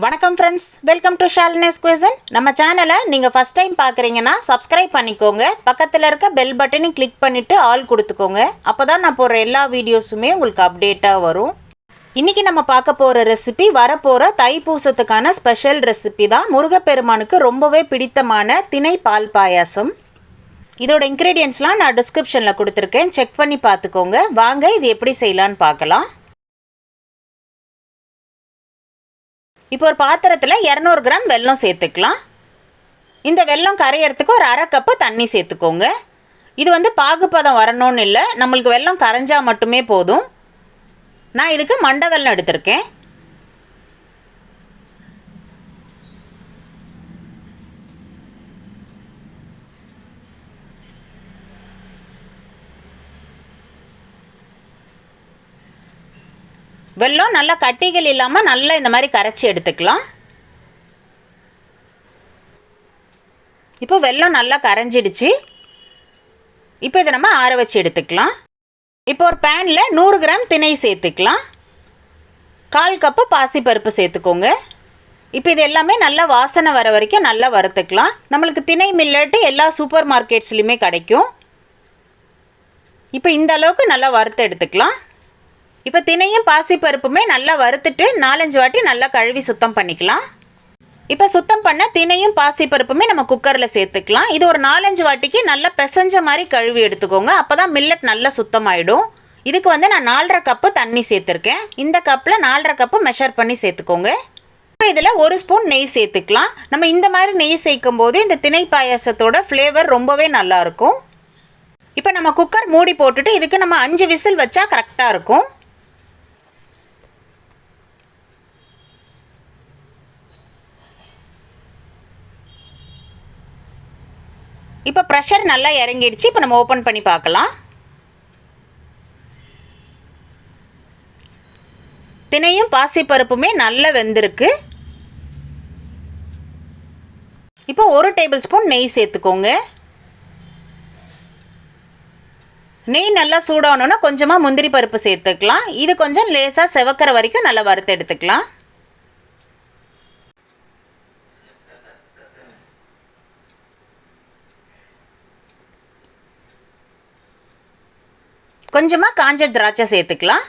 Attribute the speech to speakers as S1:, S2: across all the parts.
S1: வணக்கம் friends, welcome to Shalini's குயிசன். நம்ம சேனலை நீங்கள் ஃபஸ்ட் டைம் பார்க்குறீங்கன்னா சப்ஸ்கிரைப் பண்ணிக்கோங்க. பக்கத்தில் இருக்க பெல் பட்டனையும் கிளிக் பண்ணிவிட்டு ஆல் கொடுத்துக்கோங்க. அப்போ தான் நான் போடுற எல்லா வீடியோஸுமே உங்களுக்கு அப்டேட்டாக வரும். இன்றைக்கி நம்ம பார்க்க போகிற ரெசிபி வரப்போகிற தைப்பூசத்துக்கான ஸ்பெஷல் ரெசிபி தான். முருகப்பெருமானுக்கு ரொம்பவே பிடித்தமான திணை பால் பாயாசம். இதோட இன்க்ரீடியன்ட்ஸ்லாம் நான் டிஸ்கிரிப்ஷனில் கொடுத்துருக்கேன், செக் பண்ணி பார்த்துக்கோங்க. வாங்க இது எப்படி செய்யலான்னு பார்க்கலாம். இப்போ ஒரு பாத்திரத்தில் 200 கிராம் வெல்லம் சேர்த்துக்கலாம். இந்த வெல்லம் கரையிறதுக்கு ஒரு அரை கப்பு தண்ணி சேர்த்துக்கோங்க. இது பாகுப்பதம் வரணும்னு இல்லை, நம்மளுக்கு வெல்லம் கரைஞ்சா மட்டுமே போதும். நான் இதுக்கு மண்டை வெல்லம் எடுத்திருக்கேன். வெல்லம் நல்லா கட்டிகள் இல்லாமல் நல்லா இந்த மாதிரி கரைச்சி எடுத்துக்கலாம். இப்போ வெல்லம் நல்லா கரைஞ்சிடுச்சு. இப்போ இதை நம்ம ஆற வச்சு எடுத்துக்கலாம். இப்போ ஒரு பேனில் 100 கிராம் திணை சேர்த்துக்கலாம். 1/4 கப்பு பாசிப்பருப்பு சேர்த்துக்கோங்க. இப்போ இது எல்லாமே நல்லா வாசனை வர வரைக்கும் நல்லா வறுத்துக்கலாம். நம்மளுக்கு திணை மில்லட்டு எல்லா சூப்பர் மார்க்கெட்ஸ்லையுமே கிடைக்கும். இப்போ இந்த அளவுக்கு நல்லா வறுத்து எடுத்துக்கலாம். இப்போ திணையும் பாசிப்பருப்புமே நல்லா வறுத்துட்டு 4-5 வாட்டி நல்லா கழுவி சுத்தம் பண்ணிக்கலாம். இப்போ சுத்தம் பண்ண திணையும் பாசிப்பருப்புமே நம்ம குக்கரில் சேர்த்துக்கலாம். இது ஒரு 4-5 வாட்டிக்கு நல்லா பிசைஞ்ச மாதிரி கழுவி எடுத்துக்கோங்க. அப்போ தான் மில்லட் நல்லா சுத்தமாயிடும். இதுக்கு நான் 4.5 கப்பு தண்ணி சேர்த்துருக்கேன். இந்த கப்பில் 4.5 கப்பு மெஷர் பண்ணி சேர்த்துக்கோங்க. இப்போ இதில் 1 ஸ்பூன் நெய் சேர்த்துக்கலாம். நம்ம இந்த மாதிரி நெய் சேர்க்கும் போது இந்த திணை பாயாசத்தோட ஃப்ளேவர் ரொம்பவே நல்லாயிருக்கும். இப்போ நம்ம குக்கர் மூடி போட்டுட்டு இதுக்கு நம்ம 5 விசில் வச்சா கரெக்டாக இருக்கும். இப்போ ப்ரெஷர் நல்லா இறங்கிடுச்சு. இப்போ நம்ம ஓப்பன் பண்ணி பார்க்கலாம். திணையும் பாசிப்பருப்புமே நல்லா வெந்திருக்கு. இப்போ 1 டேபிள் ஸ்பூன் நெய் சேர்த்துக்கோங்க. நெய் நல்லா சூடாகணுன்னா கொஞ்சமாக முந்திரி பருப்பு சேர்த்துக்கலாம். இது கொஞ்சம் லேசாக செவக்கிற வரைக்கும் நல்லா வறுத்து எடுத்துக்கலாம். கொஞ்சமாக காஞ்ச திராட்சை சேர்த்துக்கலாம்.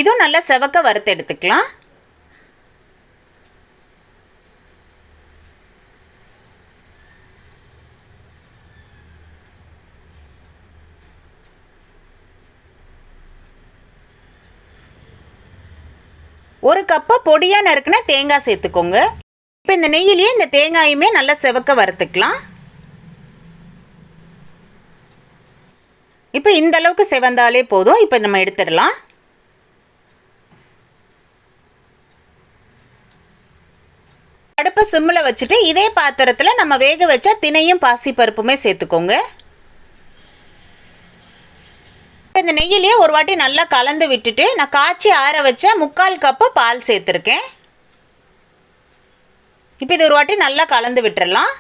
S1: இதுவும் நல்லா செவக்க வறுத்து எடுத்துக்கலாம். ஒரு கப்பு பொடியாக நறுக்குன தேங்காய் சேர்த்துக்கோங்க. இப்போ இந்த நெய்யிலேயே இந்த தேங்காயுமே நல்லா செவக்க வறுத்துக்கலாம். இப்போ இந்த அளவுக்கு செவந்தாலே போதும். இப்போ நம்ம எடுத்துடலாம். அடுப்பு சிம்மில் வச்சுட்டு இதே பாத்திரத்தில் நம்ம வேக வச்ச திணையும் பாசிப்பருப்புமே சேர்த்துக்கோங்க. இந்த நெய்யிலேயே ஒரு வாட்டி நல்லா கலந்து விட்டுட்டு நான் காய்ச்சி ஆற வச்ச 3/4 கப்பு பால் சேர்த்துருக்கேன். இப்போ இது ஒரு வாட்டி நல்லா கலந்து விட்டுறலாம்.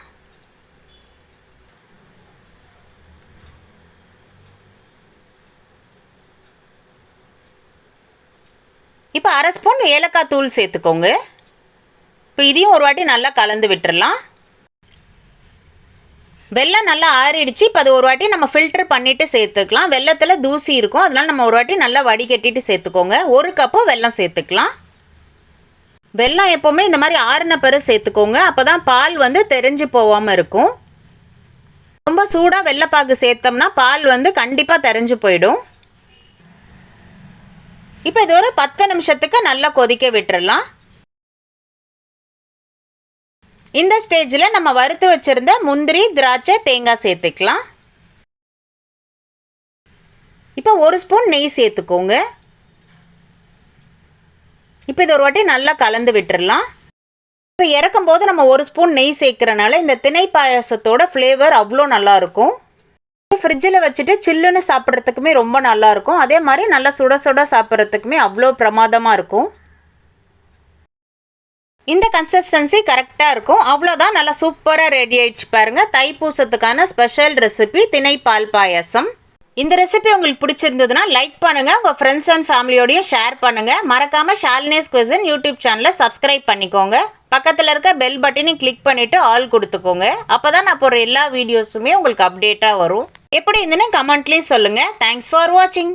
S1: இப்போ 1/2 ஸ்பூன் ஏலக்காய் தூள் சேர்த்துக்கோங்க. இப்போ இதையும் ஒரு வாட்டி நல்லா கலந்து விட்டுறலாம். வெல்லம் நல்லா ஆறிடுச்சு. இப்போ அது ஒரு வாட்டி நம்ம ஃபில்டர் பண்ணிவிட்டு சேர்த்துக்கலாம். வெல்லத்தில் தூசி இருக்கும், அதனால் நம்ம ஒரு வாட்டி நல்லா வடிகட்டிட்டு சேர்த்துக்கோங்க. 1 கப்பு வெல்லம் சேர்த்துக்கலாம். வெல்லம் எப்போவுமே இந்த மாதிரி ஆறின பிறகு சேர்த்துக்கோங்க. அப்போ தான் பால் தெரிஞ்சு போகாமல் இருக்கும். ரொம்ப சூடாக வெள்ளைப்பாகு சேர்த்தோம்னா பால் கண்டிப்பாக தெரிஞ்சு போயிடும். இப்போ இது ஒரு 10 நிமிஷத்துக்கு நல்லா கொதிக்க விட்டுறலாம். இந்த ஸ்டேஜில் நம்ம வறுத்து வச்சுருந்த முந்திரி, திராட்சை, தேங்காய் சேர்த்துக்கலாம். இப்போ 1 ஸ்பூன் நெய் சேர்த்துக்கோங்க. இப்போ இது ஒரு வாட்டி நல்லா கலந்து விட்டுறலாம். இப்போ இறக்கும் போது நம்ம 1 ஸ்பூன் நெய் சேர்க்குறனால இந்த திணை பாயாசத்தோட ஃப்ளேவர் அவ்வளோ நல்லாயிருக்கும். ஃப்ரிட்ஜில் வச்சுட்டு சில்லுன்னு சாப்பிட்றதுக்குமே ரொம்ப நல்லாயிருக்கும். அதே மாதிரி நல்லா சுட சுட சாப்பிட்றதுக்குமே அவ்வளோ பிரமாதமாக இருக்கும். இந்த கன்சிஸ்டன்சி கரெக்டாக இருக்கும். அவ்வளோதான், நல்லா சூப்பராக ரெடி ஆயிடுச்சு பாருங்கள். தைப்பூசத்துக்கான ஸ்பெஷல் ரெசிபி திணை பால் பாயாசம். இந்த ரெசிபி உங்களுக்கு பிடிச்சிருந்ததுன்னா லைக் பண்ணுங்கள், உங்கள் ஃப்ரெண்ட்ஸ் அண்ட் ஃபேமிலியோடையும் ஷேர் பண்ணுங்கள். மறக்காமல் ஷாலினிஸ் குயிசன் யூடியூப் சேனலை சப்ஸ்கிரைப் பண்ணிக்கோங்க. பக்கத்தில் இருக்க பெல் பட்டனையும் கிளிக் பண்ணிவிட்டு ஆல் கொடுத்துக்கோங்க. அப்போ தான் நான் போகிற எல்லா வீடியோஸுமே உங்களுக்கு அப்டேட்டாக வரும். எப்படி இருந்துன்னு கமெண்ட்லேயும் சொல்லுங்கள். தேங்க்ஸ் ஃபார் வாட்சிங்.